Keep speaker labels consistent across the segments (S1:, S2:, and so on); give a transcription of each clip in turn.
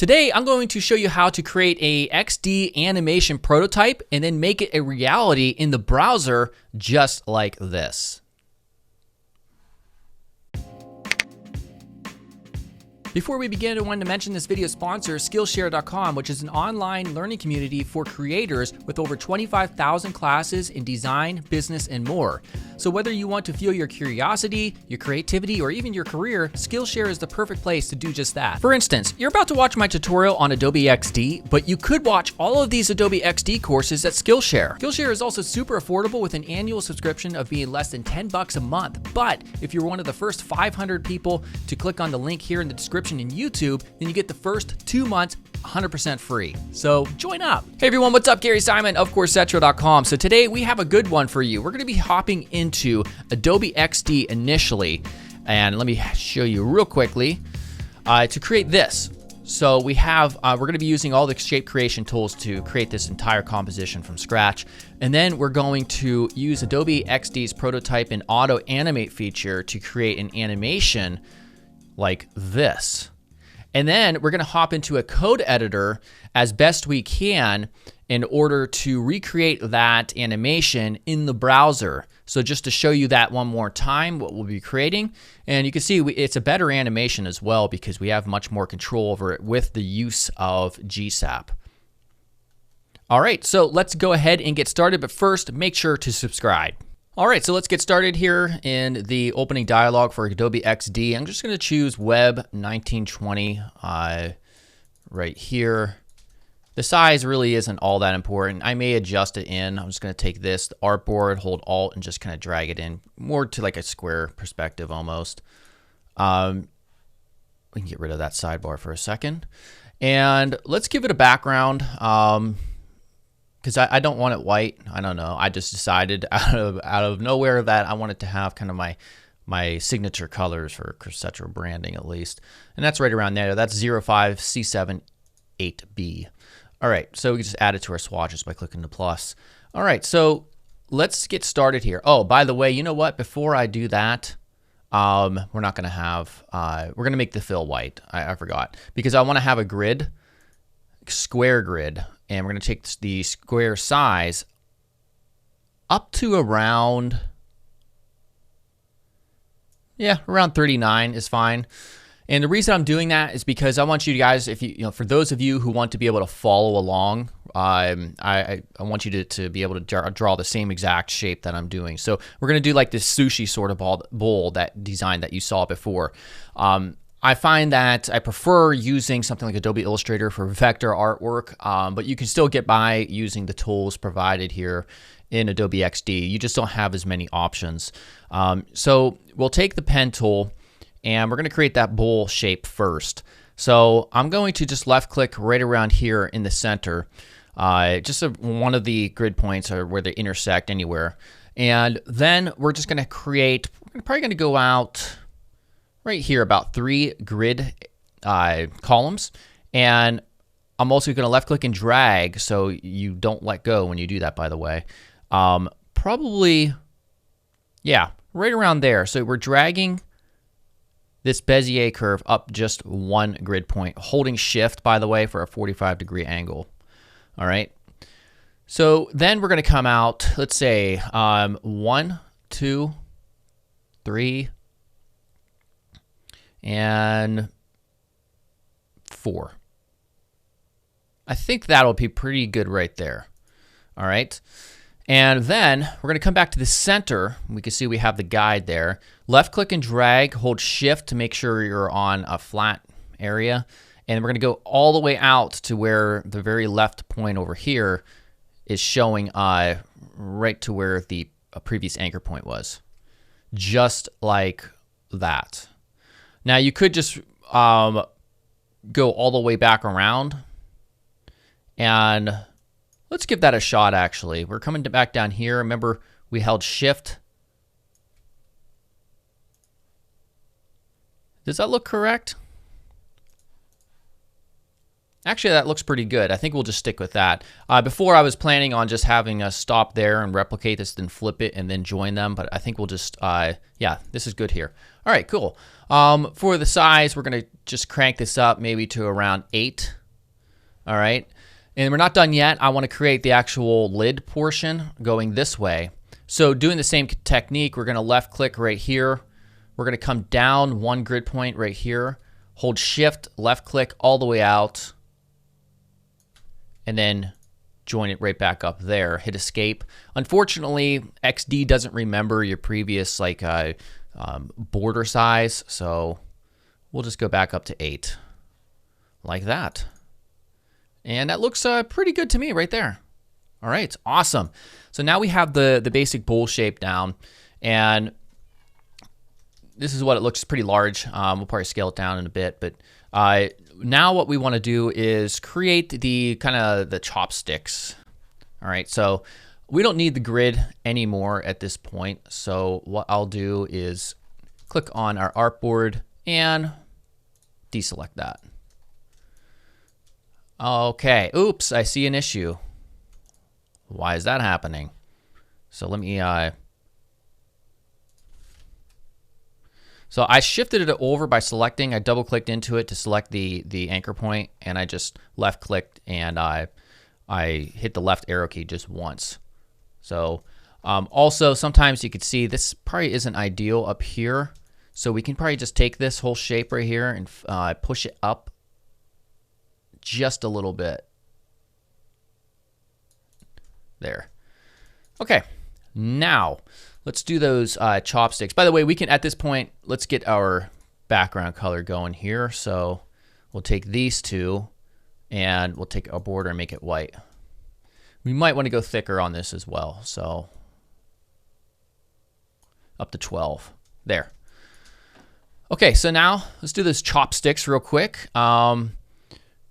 S1: Today, I'm going to show you how to create a XD animation prototype and then make it a reality in the browser just like this. Before we begin, I wanted to mention this video's sponsor, Skillshare.com, which is an online learning community for creators with over 25,000 classes in design, business, and more. So whether you want to fuel your curiosity, your creativity, or even your career, Skillshare is the perfect place to do just that. For instance, you're about to watch my tutorial on Adobe XD, but you could watch all of these Adobe XD courses at Skillshare. Skillshare is also super affordable with an annual subscription of being less than $10 a month. But if you're one of the first 500 people to click on the link here in the description in YouTube, then you get the first 2 months 100% free. So join up. Hey everyone, what's up? Gary Simon of CourseCetro.com. So today we have a good one for you. We're going to be hopping into Adobe XD initially, and let me show you real quickly to create this. So we have, we're going to be using all the shape creation tools to create this entire composition from scratch. And then we're going to use Adobe XD's prototype and auto animate feature to create an animation like this. And then we're going to hop into a code editor as best we can in order to recreate that animation in the browser. So just to show you that one more time, what we'll be creating. And you can see it's a better animation as well because we have much more control over it with the use of GSAP. All right, so let's go ahead and get started. But first, make sure to subscribe. All right, so let's get started here in the opening dialog for Adobe XD. I'm just going to choose Web 1920 right here. The size really isn't all that important. I may adjust it in. I'm just going to take this, the artboard, hold Alt, and just kind of drag it in more to like a square perspective almost. We can get rid of that sidebar for a second. And let's give it a background. Because I don't want it white. I don't know. I just decided out of nowhere that I wanted to have kind of my signature colors for CourseCetro branding at least. And that's right around there. That's 05C78B. All right, so we can just add it to our swatches by clicking the plus. All right, so let's get started here. Oh, by the way, you know what? Before I do that, we're not going to have, we're going to make the fill white. I forgot. Because I want to have a grid, square grid. And we're going to take the square size up to around, around 39 is fine. And the reason I'm doing that is because I want you guys, if you for those of you who want to be able to follow along, I want you to be able to draw the same exact shape that I'm doing. So we're going to do like this sushi sort of bowl, that design that you saw before. I find that I prefer using something like Adobe Illustrator for vector artwork, but you can still get by using the tools provided here in Adobe XD. You just don't have as many options. So we'll take the pen tool and we're going to create that bowl shape first. So I'm going to just left click right around here in the center, just one of the grid points or where they intersect anywhere. And then we're just going to create, we're probably going to go out right here, about 3 grid columns. And I'm also going to left click and drag so you don't let go when you do that, by the way. Probably, right around there. So we're dragging this Bezier curve up just 1 grid point, holding shift, by the way, for a 45-degree angle. All right. So then we're going to come out, let's say 1, 2, 3, and 4. I think that'll be pretty good right there. All right. And then we're going to come back to the center. We can see we have the guide there. Left click and drag, hold shift to make sure you're on a flat area. And we're going to go all the way out to where the very left point over here is showing right to where the previous anchor point was. Just like that. Now you could just go all the way back around, and let's give that a shot actually. We're coming back down here. Remember we held shift. Does that look correct? Actually, that looks pretty good. I think we'll just stick with that. Before I was planning on just having us stop there and replicate this, then flip it and then join them. But I think we'll just, yeah, this is good here. All right, cool. For the size, we're going to just crank this up maybe to around 8. All right. And we're not done yet. I want to create the actual lid portion going this way. So doing the same technique, we're going to left click right here. We're going to come down one grid point right here. Hold shift, left click all the way out. And then join it right back up there. Hit escape. Unfortunately, XD doesn't remember your previous like border size, so we'll just go back up to 8, like that. And that looks pretty good to me right there. All right, awesome. So now we have the basic bowl shape down, and this is what it looks pretty large. We'll probably scale it down in a bit, but now what we want to do is create the kind of the chopsticks. All right, so we don't need the grid anymore at this point. So what I'll do is click on our artboard and deselect that. Okay, oops, I see an issue. Why is that happening? So let me, so I shifted it over by selecting, I double clicked into it to select the anchor point, and I just left clicked and I hit the left arrow key just once. So also sometimes you could see this probably isn't ideal up here. So we can probably just take this whole shape right here and push it up just a little bit. There. Okay, now let's do those chopsticks. By the way, we can, at this point, let's get our background color going here. So we'll take these two and we'll take our border and make it white. We might want to go thicker on this as well. So up to 12. There. Okay, so now let's do those chopsticks real quick.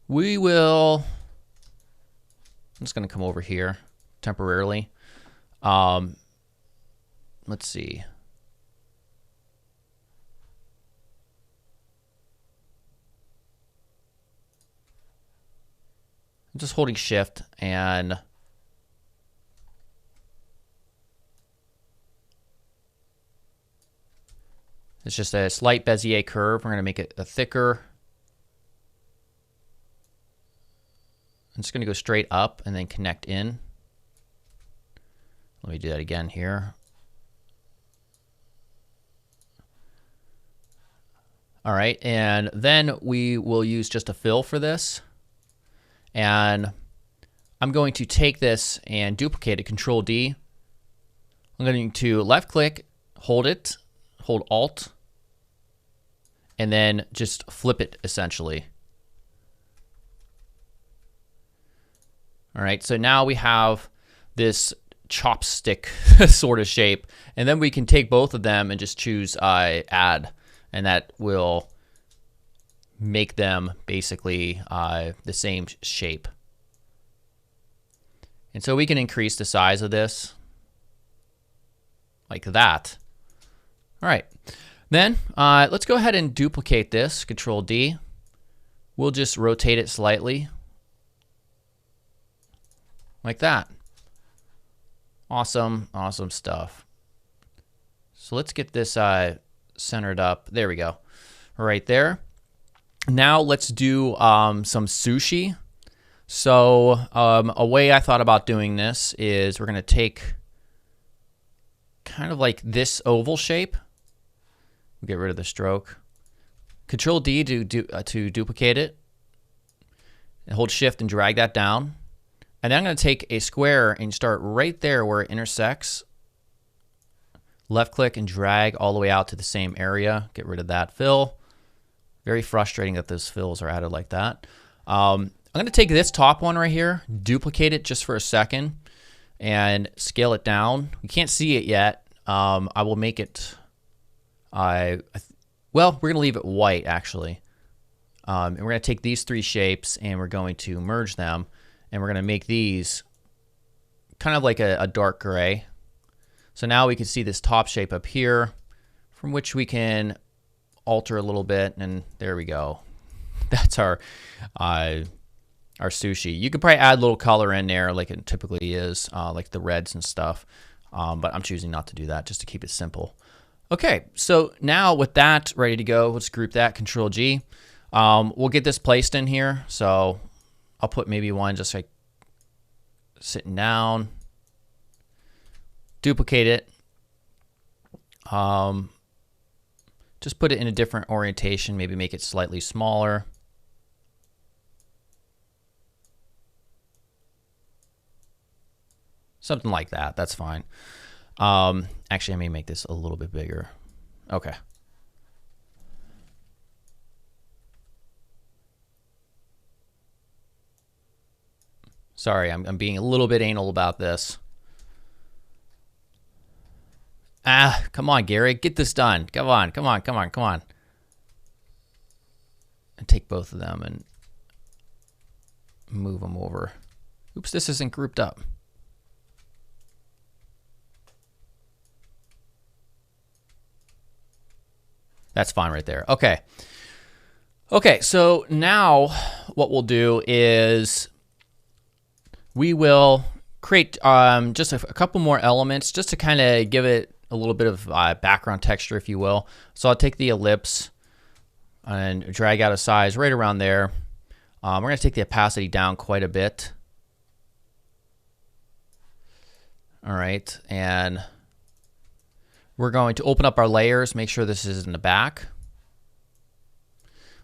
S1: We will, I'm just going to come over here temporarily. Let's see. I'm just holding shift and it's just a slight Bezier curve. We're going to make it a thicker. I'm just going to go straight up and then connect in. Let me do that again here. All right, and then we will use just a fill for this. And I'm going to take this and duplicate it, Control D. I'm going to left click, hold it, hold Alt, and then just flip it essentially. All right, so now we have this chopstick sort of shape, and then we can take both of them and just choose add, and that will make them basically the same shape. And so we can increase the size of this like that. All right, then let's go ahead and duplicate this, Control D. We'll just rotate it slightly like that. Awesome, awesome stuff. So let's get this centered up. There we go, right there. Now let's do some sushi. So a way I thought about doing this is we're gonna take kind of like this oval shape. We'll get rid of the stroke. Control D to duplicate it. And hold shift and drag that down. And then I'm gonna take a square and start right there where it intersects. Left click and drag all the way out to the same area. Get rid of that fill. Very frustrating that those fills are added like that. I'm going to take this top one right here, duplicate it just for a second, and scale it down. You can't see it yet. I will make it, well, we're going to leave it white actually. And we're going to take these three shapes and we're going to merge them, and we're going to make these kind of like a dark gray. So now we can see this top shape up here, from which we can alter a little bit, and there we go. That's our our sushi. You could probably add a little color in there like it typically is, like the reds and stuff. But I'm choosing not to do that just to keep it simple. Okay, so now with that ready to go, let's group that, Control G. We'll get this placed in here. So I'll put maybe one just like sitting down, duplicate it. Just put it in a different orientation, maybe make it slightly smaller. Something like that, that's fine. Actually, I may make this a little bit bigger. Okay. Sorry, I'm being a little bit anal about this. Ah, come on, Gary, get this done. Come on, come on, come on, come on. And take both of them and move them over. Oops, this isn't grouped up. That's fine right there. Okay. Okay, so now what we'll do is we will create just a couple more elements just to kind of give it a little bit of background texture, if you will. So I'll take the ellipse and drag out a size right around there. We're going to take the opacity down quite a bit. All right, and we're going to open up our layers, make sure this is in the back.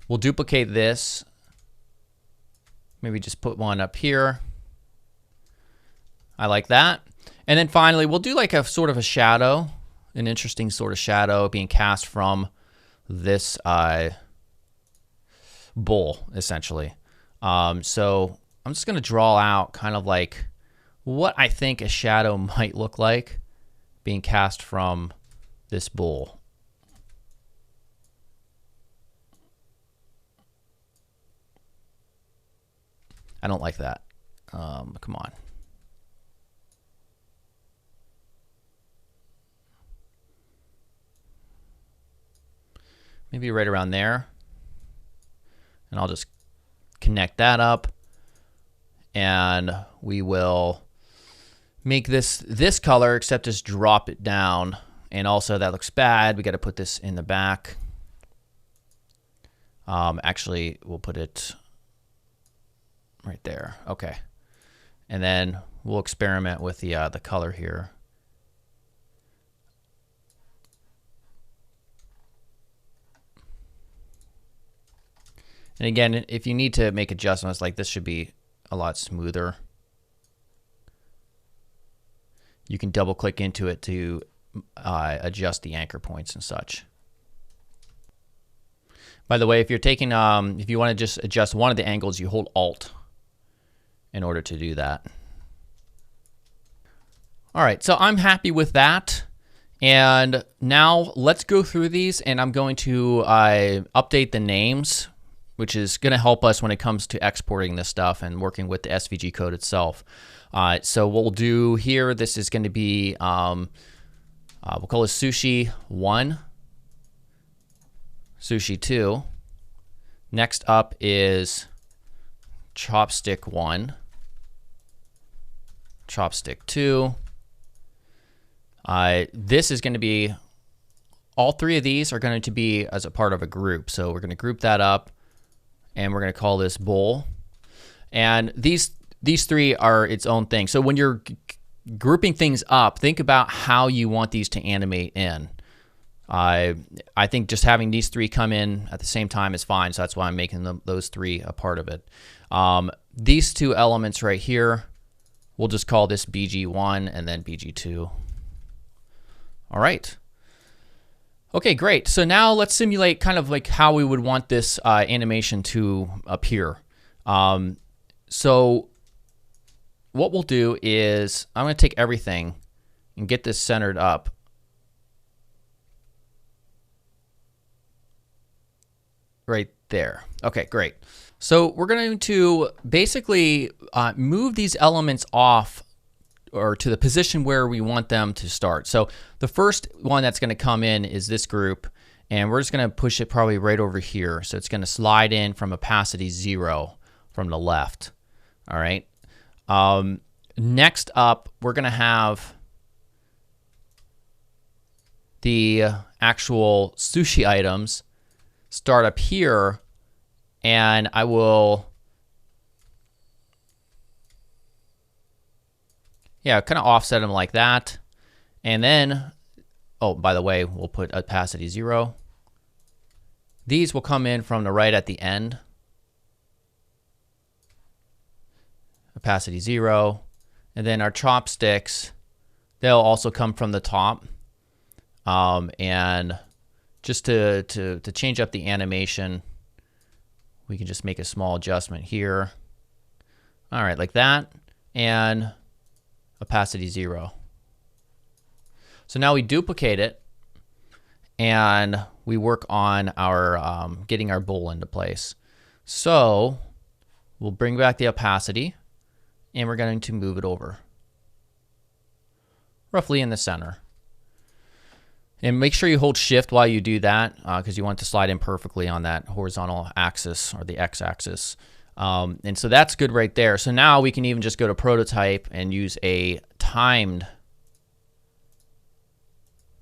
S1: We'll duplicate this. Maybe just put one up here. I like that. And then finally, we'll do like a sort of a shadow, an interesting sort of shadow being cast from this bowl, essentially. So I'm just going to draw out kind of like what I think a shadow might look like being cast from this bowl. I don't like that. Come on. Maybe right around there. And I'll just connect that up. And we will make this color, except just drop it down. And also that looks bad. We got to put this in the back. Actually, we'll put it right there. Okay. And then we'll experiment with the color here. And again, if you need to make adjustments, like this should be a lot smoother. You can double click into it to adjust the anchor points and such. By the way, if you're taking, if you want to just adjust one of the angles, you hold Alt in order to do that. All right, so I'm happy with that. And now let's go through these, and I'm going to update the names, which is going to help us when it comes to exporting this stuff and working with the SVG code itself. So what we'll do here, this is going to be, we'll call it Sushi 1, Sushi 2. Next up is Chopstick 1, Chopstick 2. This is going to be, all three of these are going to be as a part of a group. So we're going to group that up, and we're going to call this bowl. And these three are its own thing. So when you're grouping things up, think about how you want these to animate in. I think just having these three come in at the same time is fine, so that's why I'm making those three a part of it. These two elements right here, we'll just call this BG1 and then BG2. All right. Okay, great. So now let's simulate kind of like how we would want this animation to appear. So what we'll do is I'm going to take everything and get this centered up. Right there. Okay, great. So we're going to basically move these elements off or to the position where we want them to start. So the first one that's going to come in is this group, and we're just going to push it probably right over here. So it's going to slide in from opacity 0 from the left. All right. Next up, we're going to have the actual sushi items start up here, and I will, kind of offset them like that. And then, oh, by the way, we'll put opacity 0. These will come in from the right at the end. Opacity 0. And then our chopsticks, they'll also come from the top. And just to change up the animation, we can just make a small adjustment here. All right, like that. And opacity 0. So now we duplicate it, and we work on our getting our bowl into place. So we'll bring back the opacity, and we're going to move it over roughly in the center. And make sure you hold shift while you do that, because you want it to slide in perfectly on that horizontal axis or the x-axis. And so that's good right there. So now we can even just go to prototype and use a timed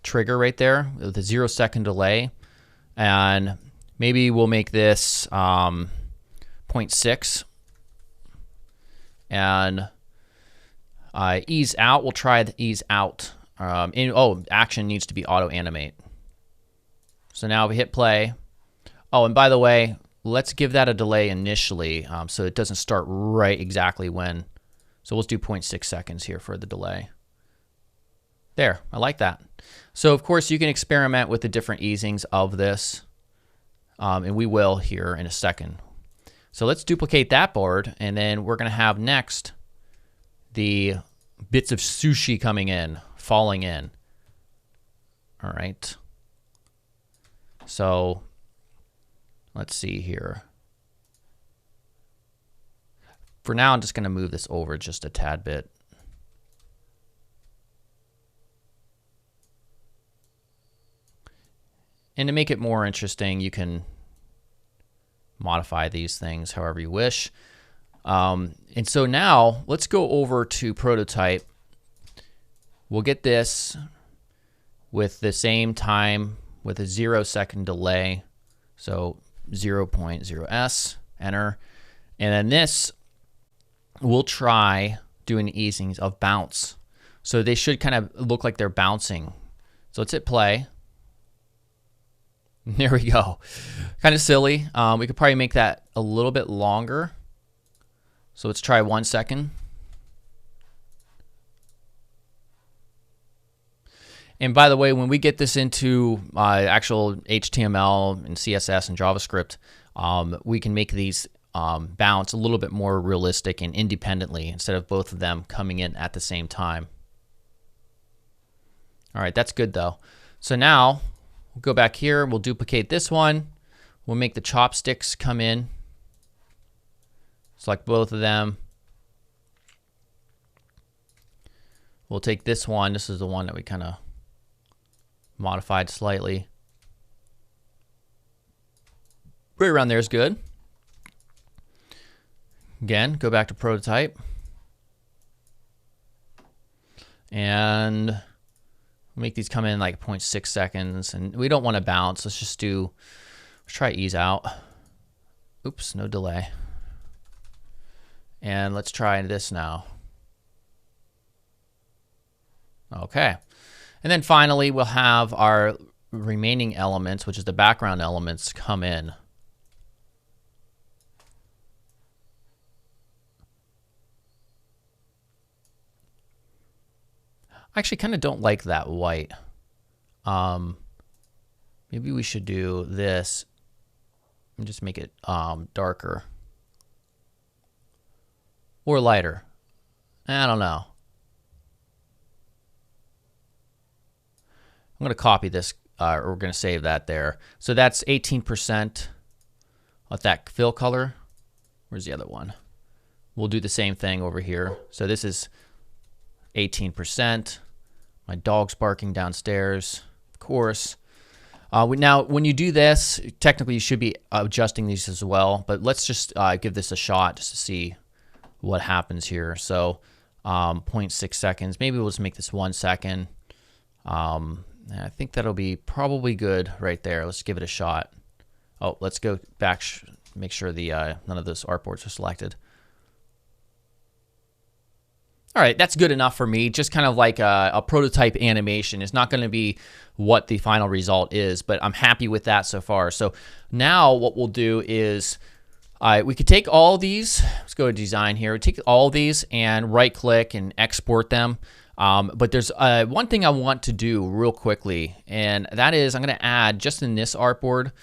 S1: trigger right there with a 0-second delay. And maybe we'll make this 0.6. And ease out, we'll try the ease out. Action needs to be auto animate. So now we hit play. Oh, and by the way, let's give that a delay initially, so it doesn't start right exactly when. So let's do 0.6 seconds here for the delay. There, I like that. So of course you can experiment with the different easings of this, and we will here in a second. So let's duplicate that board, and then we're going to have next the bits of sushi coming in, falling in. All right. So let's see here. For now, I'm just going to move this over just a tad bit. And to make it more interesting, you can modify these things however you wish. And so now let's go over to prototype. We'll get this with the same time with a 0-second delay. So 0.0s, enter. And then this, we'll try doing easings of bounce. So they should kind of look like they're bouncing. So let's hit play. There we go. Kind of silly. We could probably make that a little bit longer. So let's try 1 second. And by the way, when we get this into actual HTML and CSS and JavaScript, we can make these bounce a little bit more realistic and independently instead of both of them coming in at the same time. All right, that's good though. So now we'll go back here, we'll duplicate this one, we'll make the chopsticks come in. Select both of them. We'll take this one. This is the one that we kind of modified slightly. Right around there is good. Again, go back to prototype. And make these come in like 0.6 seconds. And we don't want to bounce. Let's try ease out. Oops, no delay. And let's try this now. Okay. And then finally, we'll have our remaining elements, which is the background elements, come in. I actually kind of don't like that white. Maybe we should do this and just make it darker. Or lighter. I don't know. I'm going to copy this, or we're going to save that there. So that's 18% of that fill color. Where's the other one? We'll do the same thing over here. So this is 18%. My dog's barking downstairs, of course. Now, when you do this, technically you should be adjusting these as well. But let's just give this a shot just to see what happens here. So 0.6 seconds. Maybe we'll just make this 1 second. I think that'll be probably good right there. Let's give it a shot. Oh, let's go back, make sure the none of those artboards are selected. All right, that's good enough for me. Just kind of like a prototype animation. It's not going to be what the final result is, but I'm happy with that so far. So now what we'll do is we could take all these. Let's go to design here. We take all these and right click and export them. But there's one thing I want to do real quickly, and that is I'm going to add just in this artboard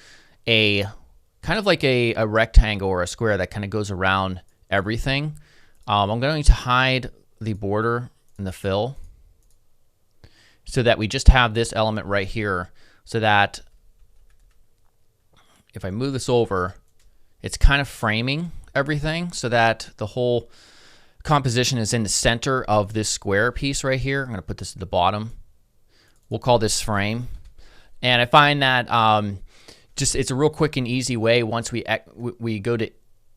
S1: a kind of like a rectangle or a square that kind of goes around everything. I'm going to hide the border and the fill so that we just have this element right here, so that if I move this over, it's kind of framing everything so that the whole composition is in the center of this square piece right here. I'm going to put this at the bottom. We'll call this frame. And I find that it's a real quick and easy way once we go to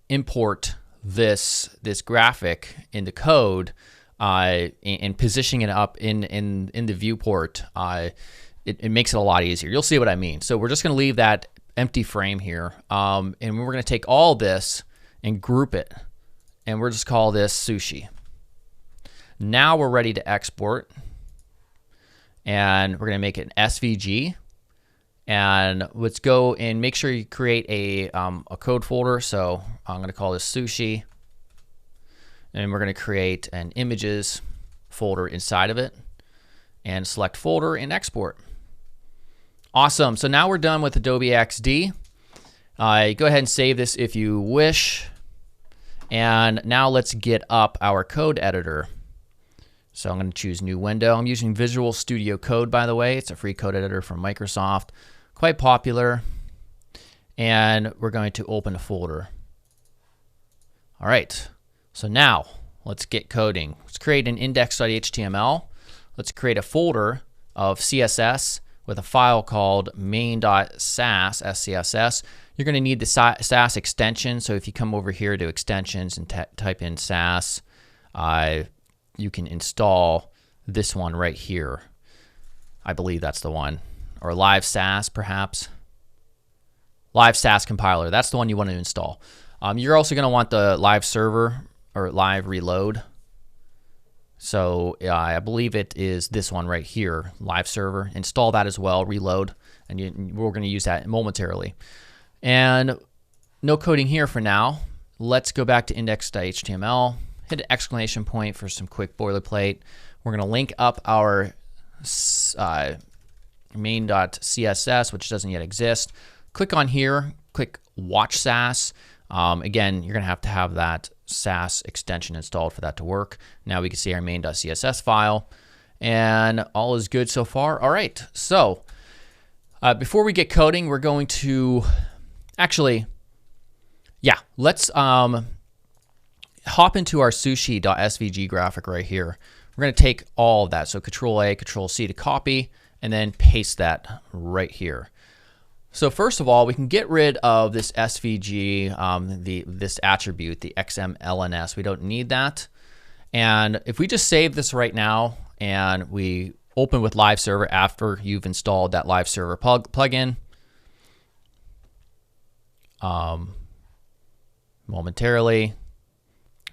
S1: import this graphic into code and positioning it up in the viewport. It makes it a lot easier. You'll see what I mean. So we're just going to leave that empty frame here, and we're going to take all this and group it, and we'll just call this Sushi. Now we're ready to export, and we're going to make it an SVG. And let's go and make sure you create a code folder. So I'm going to call this Sushi, and we're going to create an images folder inside of it, and select folder and export. Awesome. So now we're done with Adobe XD. Go ahead and save this if you wish. And now let's get up our code editor. So I'm going to choose new window. I'm using Visual Studio Code, by the way. It's a free code editor from Microsoft. Quite popular. And we're going to open a folder. All right. So now let's get coding. Let's create an index.html. Let's create a folder of CSS with a file called main.sass, SCSS. You're going to need the Sass extension. So if you come over here to extensions and type in Sass, you can install this one right here. I believe that's the one. Or Live Sass, perhaps. Live Sass compiler. That's the one you want to install. You're also going to want the live server or live reload. So I believe it is this one right here, live server. Install that as well, reload, and we're going to use that momentarily. And no coding here for now. Let's go back to index.html, hit an exclamation point for some quick boilerplate. We're going to link up our main.css, which doesn't yet exist. Click on here, click Watch Sass. Again, you're going to have that Sass extension installed for that to work. Now we can see our main.css file, and all is good so far. All right, so before we get coding, we're going to actually, let's hop into our sushi.svg graphic right here. We're going to take all of that, so Control-A, Control-C to copy, and then paste that right here. So first of all, we can get rid of this SVG, this attribute, the XMLNS. We don't need that. And if we just save this right now and we open with Live Server after you've installed that Live Server plugin, momentarily,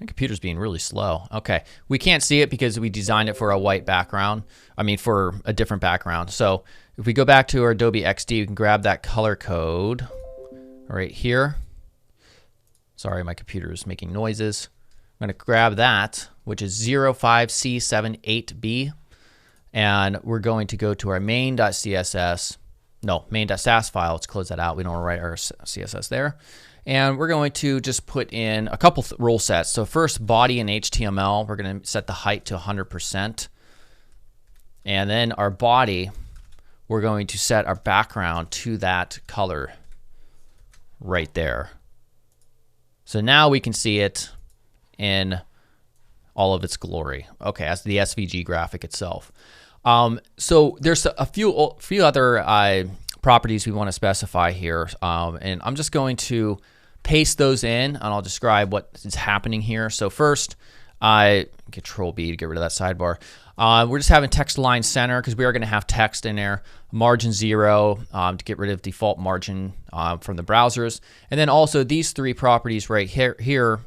S1: my computer's being really slow. Okay, we can't see it because we designed it for a white background. I mean, for a different background. So if we go back to our Adobe XD, you can grab that color code right here. Sorry, my computer is making noises. I'm going to grab that, which is 05C78B, and we're going to go to our main.sass file. Let's close that out. We don't want to write our CSS there. And we're going to just put in a couple rule sets. So first, body and HTML, we're going to set the height to 100%. And then our body, we're going to set our background to that color right there. So now we can see it in all of its glory. Okay, as the SVG graphic itself. So there's a few other properties we want to specify here, and I'm just going to paste those in, and I'll describe what is happening here. So first, I Control B to get rid of that sidebar. We're just having text align center because we are going to have text in there. Margin 0 to get rid of default margin from the browsers. And then also these three properties right here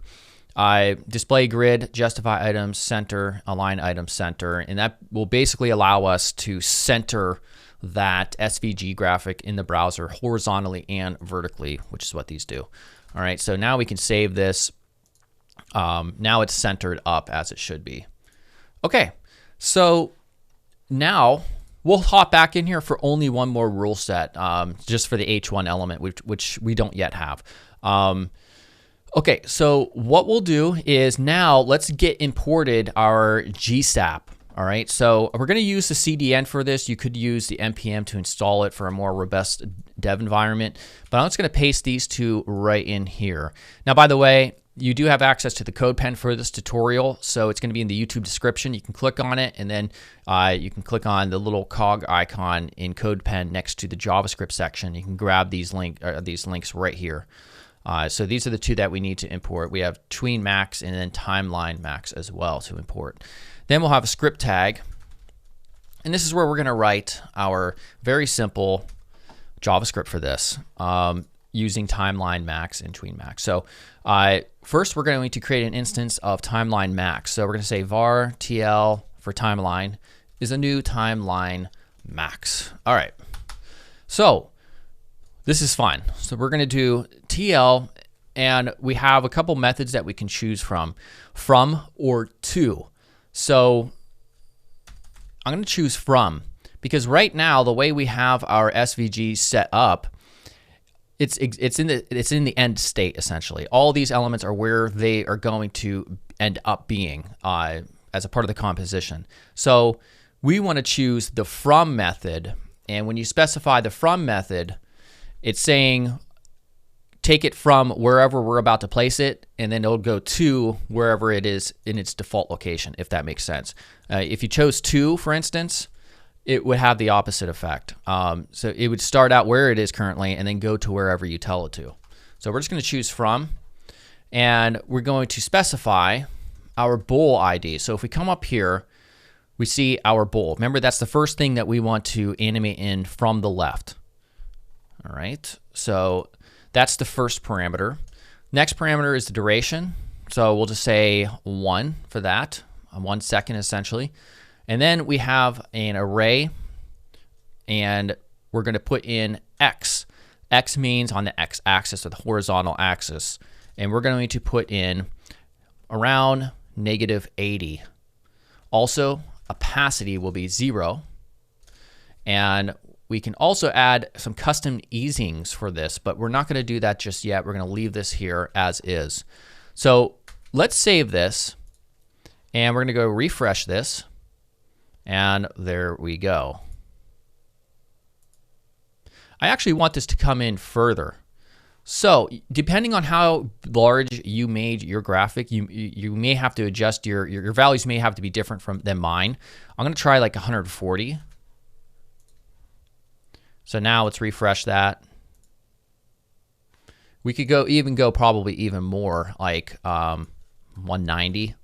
S1: display grid, justify items, center, align items, center. And that will basically allow us to center that SVG graphic in the browser horizontally and vertically, which is what these do. All right, so now we can save this. Now it's centered up as it should be. Okay, so now we'll hop back in here for only one more rule set, just for the H1 element, which we don't yet have. Okay, so what we'll do is now let's get imported our GSAP. All right, so we're going to use the CDN for this. You could use the NPM to install it for a more robust dev environment, but I'm just going to paste these two right in here. Now, by the way, you do have access to the codepen for this tutorial, so it's going to be in the YouTube description. You can click on it, and then you can click on the little cog icon in codepen next to the JavaScript section. You can grab these links right here. So these are the two that we need to import. We have tween max and then timeline max as well to import. Then we'll have a script tag, and this is where we're going to write our very simple JavaScript for this using timeline max and tween max. So first we're going to create an instance of timeline max. So we're going to say var tl for timeline is a new timeline max. All right. So this is fine. So we're going to do TL, and we have a couple methods that we can choose from or to. So I'm going to choose from, because right now the way we have our SVG set up, it's in the end state essentially. All these elements are where they are going to end up being as a part of the composition. So we want to choose the from method, and when you specify the from method, it's saying take it from wherever we're about to place it, and then it'll go to wherever it is in its default location, if that makes sense. If you chose to, for instance, it would have the opposite effect. So it would start out where it is currently and then go to wherever you tell it to. So we're just going to choose from, and we're going to specify our bool ID. So if we come up here, we see our bool. Remember, that's the first thing that we want to animate in from the left. All right, so that's the first parameter. Next parameter is the duration. So we'll just say 1 for that, 1 second essentially. And then we have an array, and we're going to put in x. X means on the x-axis or the horizontal axis. And we're going to put in around -80. Also, opacity will be 0. And we can also add some custom easings for this, but we're not going to do that just yet. We're going to leave this here as is. So let's save this, and we're going to go refresh this, and there we go. I actually want this to come in further. So depending on how large you made your graphic, you may have to adjust your values may have to be different than mine. I'm going to try like 140. So now let's refresh that. We could go probably even more, like 190.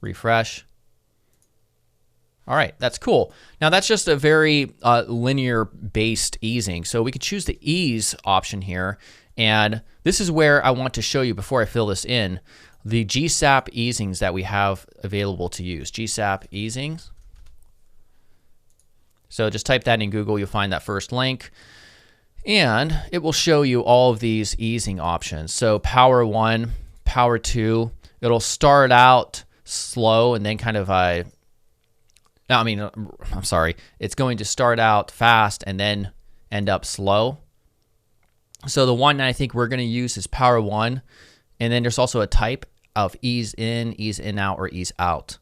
S1: Refresh. All right, that's cool. Now that's just a very linear based easing. So we could choose the ease option here. And this is where I want to show you, before I fill this in, the GSAP easings that we have available to use. GSAP easings. So just type that in Google, you'll find that first link, and it will show you all of these easing options. So power 1, power 2, it'll start out slow and then kind of, it's going to start out fast and then end up slow. So the one that I think we're going to use is power 1, and then there's also a type of ease in out, or ease out.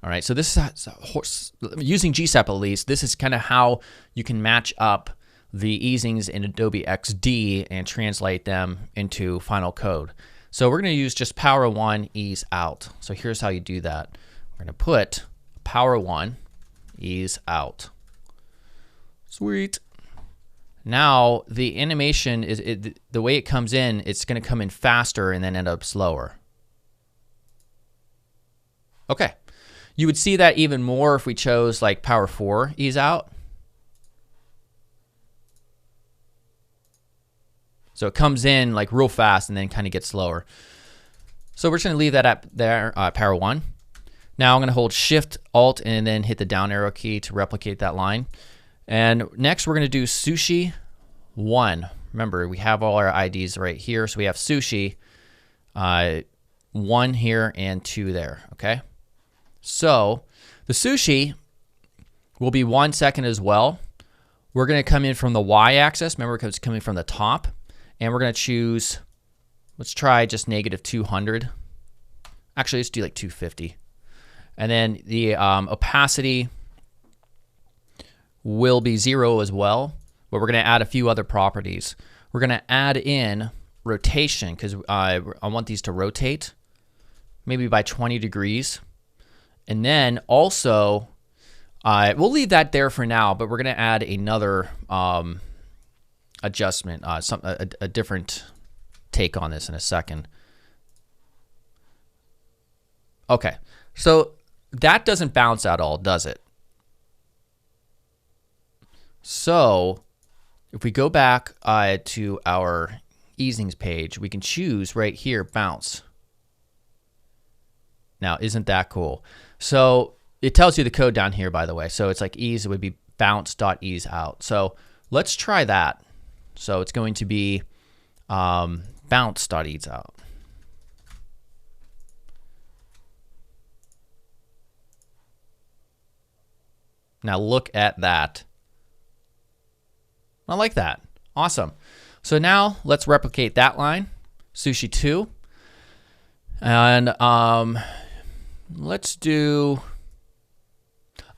S1: All right, so this is using GSAP at least. This is kind of how you can match up the easings in Adobe XD and translate them into final code. So we're going to use just power 1 ease out. So here's how you do that. We're going to put power 1 ease out. Sweet. Now the animation the way it comes in, it's going to come in faster and then end up slower. Okay. You would see that even more if we chose like power 4 ease out. So it comes in like real fast and then kind of gets slower. So we're just going to leave that up there, power 1. Now I'm going to hold Shift Alt and then hit the down arrow key to replicate that line. And next we're going to do Sushi 1. Remember, we have all our IDs right here. So we have Sushi 1 here and 2 there. Okay. So the Sushi will be 1 second as well. We're going to come in from the Y-axis. Remember, it's coming from the top. And we're going to choose, let's try just -200. Actually, let's do like 250. And then the opacity will be 0 as well. But we're going to add a few other properties. We're going to add in rotation because I want these to rotate maybe by 20 degrees. And then also, we'll leave that there for now, but we're going to add another adjustment, a different take on this in a second. Okay, so that doesn't bounce at all, does it? So if we go back to our easings page, we can choose right here, bounce. Now, isn't that cool? So it tells you the code down here, by the way. So it's like ease, it would be bounce.ease out. So let's try that. So it's going to be bounce.ease out. Now look at that. I like that. Awesome. So now let's replicate that line, Sushi 2. And let's do,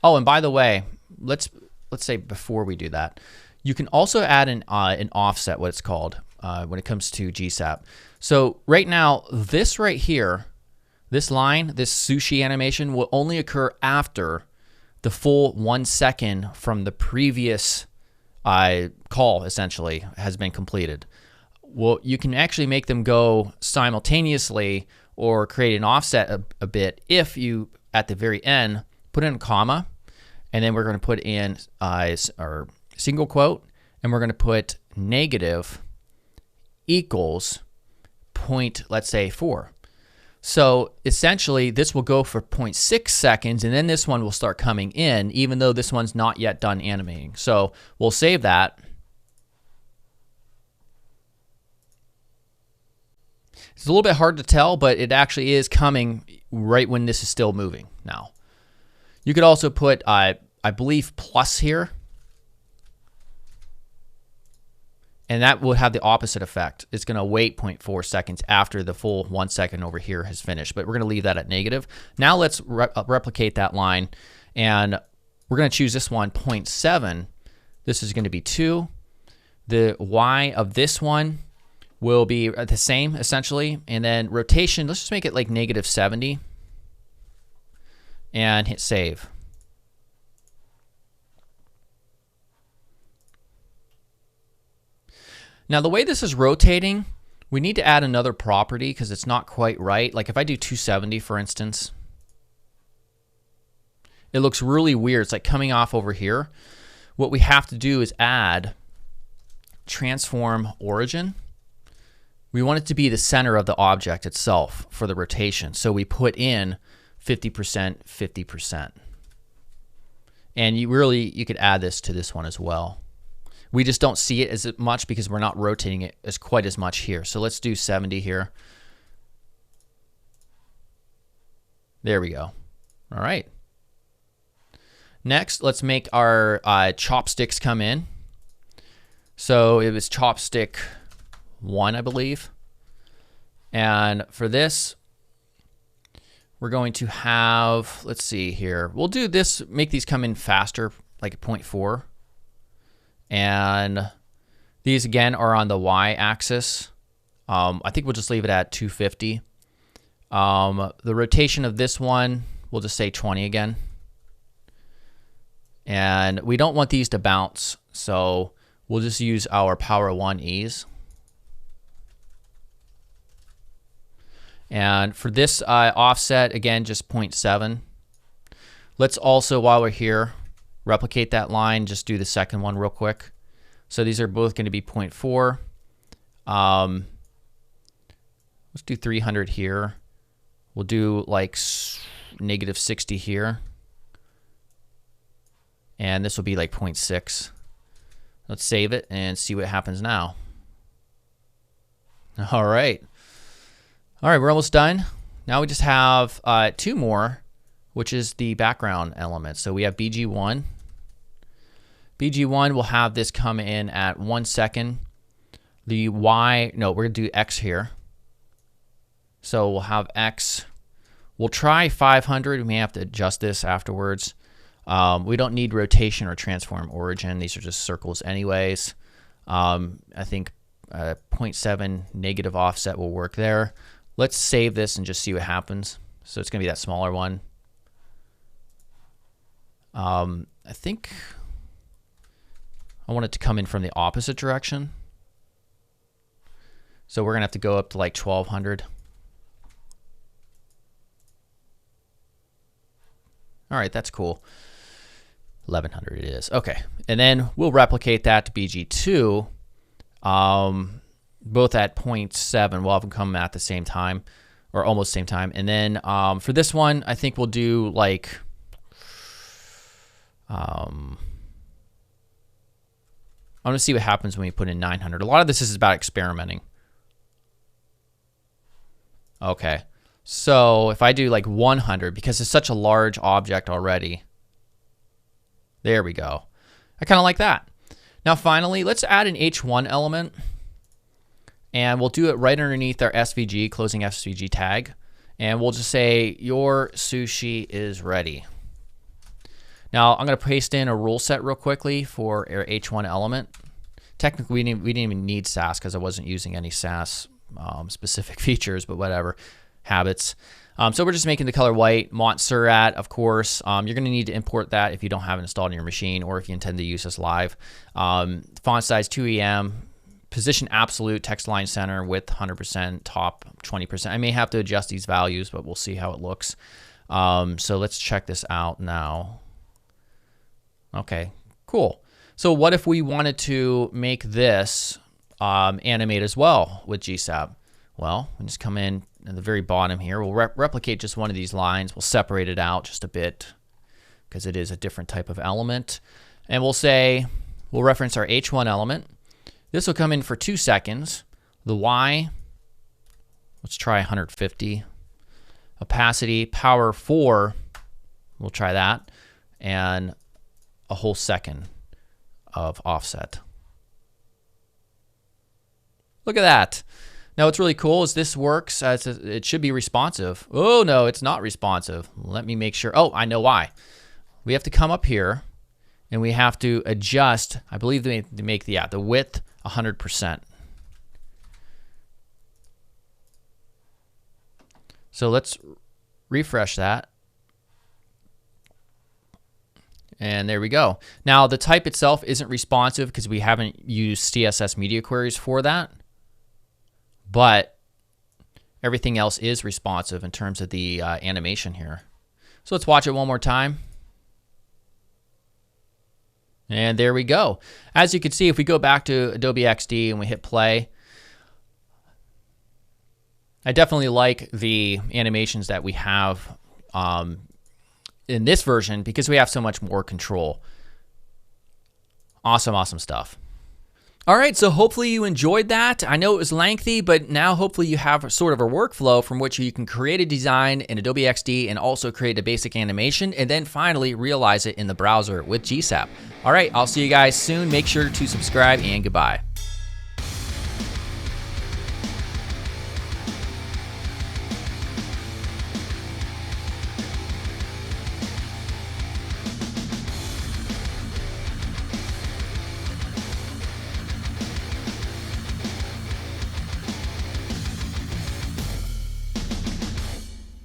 S1: oh, and by the way, let's say before we do that, you can also add an offset, what it's called, when it comes to GSAP. So right now, this right here, this line, this Sushi animation will only occur after the full 1 second from the previous call, essentially, has been completed. Well, you can actually make them go simultaneously or create an offset a bit if you, at the very end, put in a comma, and then we're going to put in our single quote, and we're going to put negative equals point, let's say 4. So essentially, this will go for 0.6 seconds, and then this one will start coming in, even though this one's not yet done animating. So we'll save that. It's a little bit hard to tell, but it actually is coming right when this is still moving now. You could also put, I believe, plus here. And that will have the opposite effect. It's going to wait 0.4 seconds after the full 1 second over here has finished. But we're going to leave that at negative. Now let's replicate that line. And we're going to choose this one, 0.7. This is going to be 2. The Y of this one will be the same, essentially. And then rotation, let's just make it like -70. And hit save. Now, the way this is rotating, we need to add another property because it's not quite right. Like if I do 270, for instance, it looks really weird. It's like coming off over here. What we have to do is add transform origin. We want it to be the center of the object itself for the rotation. So we put in 50%, 50%. And you could add this to this one as well. We just don't see it as much because we're not rotating it as quite as much here. So let's do 70 here. There we go. All right. Next, let's make our chopsticks come in. So it was chopstick 1, I believe. And for this, we're going to have, let's see here. We'll do this, make these come in faster, like a 0.4. And these again are on the Y-axis. I think we'll just leave it at 250. The rotation of this one, we'll just say 20 again. And we don't want these to bounce, so we'll just use our power 1 ease. And for this offset, again, just 0.7. Let's also, while we're here, replicate that line. Just do the second one real quick. So these are both going to be 0.4. Let's do 300 here. We'll do like -60 here. And this will be like 0.6. Let's save it and see what happens now. All right. All right, we're almost done. Now we just have 2 more, which is the background element. So we have BG1. BG1 will have this come in at 1 second. The Y, no, we're gonna do X here. So we'll have X. We'll try 500. We may have to adjust this afterwards. We don't need rotation or transform origin. These are just circles anyways. I think 0.7 negative offset will work there. Let's save this and just see what happens. So it's going to be that smaller one. I think I want it to come in from the opposite direction. So we're going to have to go up to like 1200. All right, that's cool. 1100 it is. Okay, and then we'll replicate that to BG2. Both at 0.7. We'll have them come at the same time, or almost same time. And then for this one, I think we'll do like I'm going to see what happens when we put in 900. A lot of this is about experimenting. Okay, so if I do like 100, because it's such a large object already. There we go. I kind of like that. Now finally, let's add an H1 element. And we'll do it right underneath our SVG, closing SVG tag. And we'll just say, your sushi is ready. Now I'm going to paste in a rule set real quickly for our H1 element. Technically, we didn't even need Sass because I wasn't using any Sass specific features, but whatever, habits. So we're just making the color white. Montserrat, of course. You're going to need to import that if you don't have it installed on your machine or if you intend to use this live. Font size 2EM. Position absolute, text line center, width 100%, top 20%. I may have to adjust these values, but we'll see how it looks. So let's check this out now. Okay, cool. So what if we wanted to make this animate as well with GSAP? Well, we just come in at the very bottom here. We'll replicate just one of these lines. We'll separate it out just a bit because it is a different type of element. And we'll say, we'll reference our H1 element. This will come in for 2 seconds. The Y, let's try 150. Opacity, power 4, we'll try that. And a whole second of offset. Look at that. Now what's really cool is this works, it should be responsive. Oh no, it's not responsive. Let me make sure. Oh, I know why. We have to come up here and we have to adjust, I believe they make the width 100%. So let's refresh that. And there we go. Now the type itself isn't responsive because we haven't used CSS media queries for that. But everything else is responsive in terms of the animation here. So let's watch it one more time. And there we go. As you can see, if we go back to Adobe XD and we hit play, I definitely like the animations that we have in this version because we have so much more control. Awesome, awesome stuff. All right, so hopefully you enjoyed that. I know it was lengthy, but now hopefully you have sort of a workflow from which you can create a design in Adobe XD and also create a basic animation and then finally realize it in the browser with GSAP. All right, I'll see you guys soon. Make sure to subscribe and goodbye.